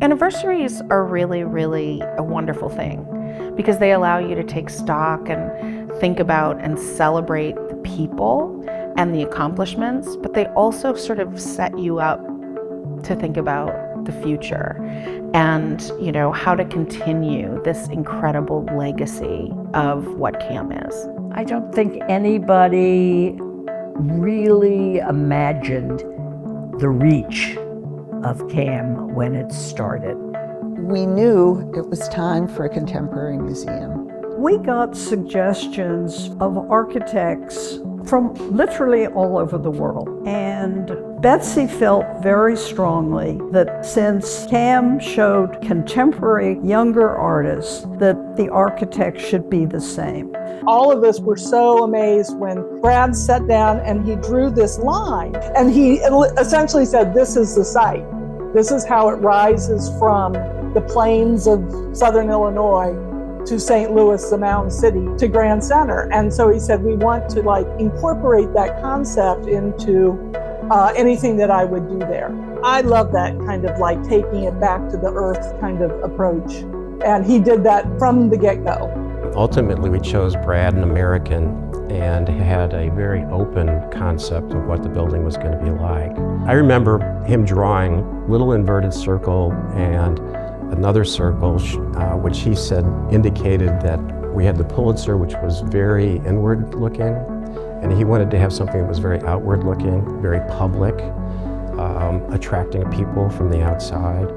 Anniversaries are really, really a wonderful thing because they allow you to take stock and think about and celebrate the people and the accomplishments, but they also sort of set you up to think about the future and, how to continue this incredible legacy of what CAM is. I don't think anybody really imagined the reach of CAM when it started. We knew it was time for a contemporary museum. We got suggestions of architects from literally all over the world. And Betsy felt very strongly that since CAM showed contemporary younger artists, that the architect should be the same. All of us were so amazed when Brad sat down and he drew this line. And he essentially said, this is the site. This is how it rises from the plains of southern Illinois to St. Louis, the mountain city, to Grand Center. And so he said, we want to incorporate that concept into anything that I would do there. I love that kind of taking it back to the earth kind of approach. And he did that from the get-go. Ultimately, we chose Brad, an American, and had a very open concept of what the building was going to be like. I remember him drawing little inverted circle and another circle, which he said indicated that we had the Pulitzer, which was very inward looking, and he wanted to have something that was very outward looking, very public, attracting people from the outside.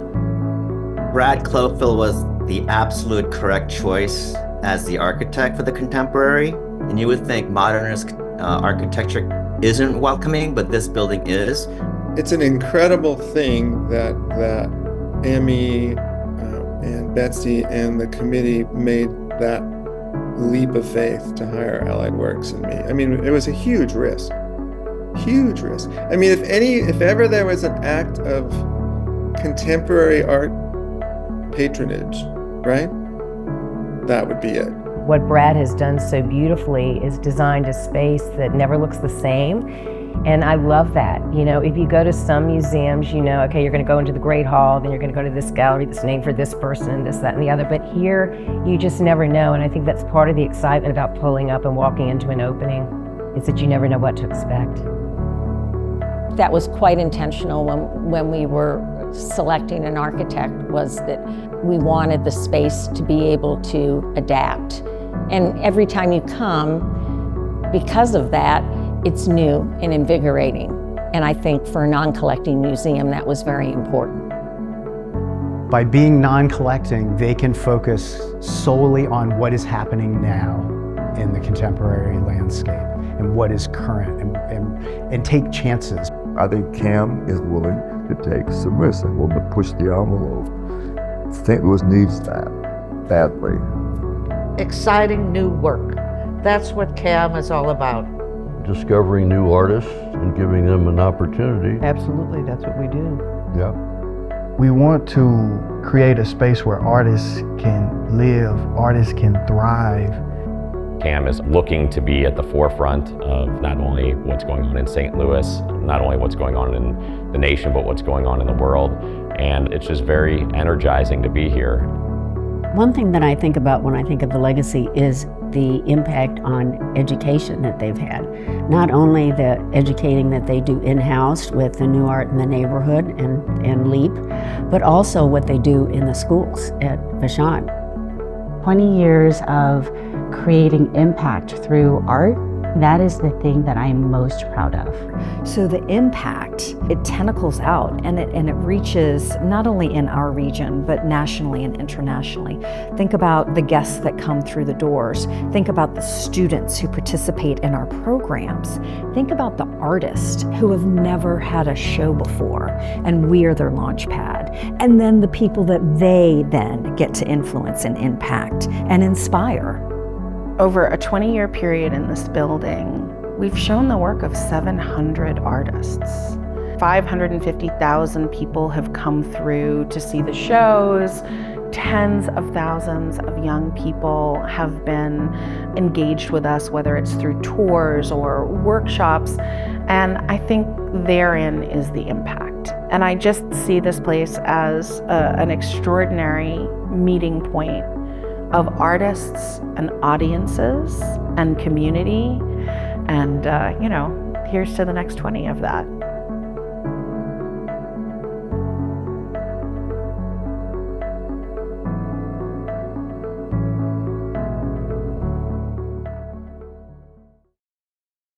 Brad Clofield was the absolute correct choice as the architect for the contemporary, and you would think modernist architecture isn't welcoming, but this building is. It's an incredible thing that Emmy and Betsy and the committee made that leap of faith to hire Allied Works and me. I mean, it was a huge risk. Huge risk. I mean, if ever there was an act of contemporary art patronage, right? That would be it. What Brad has done so beautifully is designed a space that never looks the same. And I love that. If you go to some museums, okay, you're going to go into the Great Hall, then you're going to go to this gallery that's named for this person, this, that, and the other. But here, you just never know. And I think that's part of the excitement about pulling up and walking into an opening, is that you never know what to expect. That was quite intentional when we were selecting an architect, was that we wanted the space to be able to adapt. And every time you come, because of that, it's new and invigorating. And I think for a non-collecting museum, that was very important. By being non-collecting, they can focus solely on what is happening now in the contemporary landscape and what is current and take chances. I think CAM is willing to take some risks and willing to push the envelope. St. Louis needs that badly. Exciting new work. That's what CAM is all about. Discovering new artists and giving them an opportunity. Absolutely, that's what we do. Yeah. We want to create a space where artists can live, artists can thrive. CAM is looking to be at the forefront of not only what's going on in St. Louis, not only what's going on in the nation, but what's going on in the world. And it's just very energizing to be here. One thing that I think about when I think of the legacy is the impact on education that they've had. Not only the educating that they do in-house with the New Art in the Neighborhood and LEAP, but also what they do in the schools at Vashon. 20 years of creating impact through art, that is the thing that I'm most proud of. So the impact, it tentacles out and it reaches not only in our region, but nationally and internationally. Think about the guests that come through the doors. Think about the students who participate in our programs. Think about the artists who have never had a show before, and we are their launch pad. And then the people that they then get to influence and impact and inspire. Over a 20-year period in this building, we've shown the work of 700 artists. 550,000 people have come through to see the shows. Tens of thousands of young people have been engaged with us, whether it's through tours or workshops. And I think therein is the impact. And I just see this place as an extraordinary meeting point of artists and audiences and community. And, here's to the next 20 of that.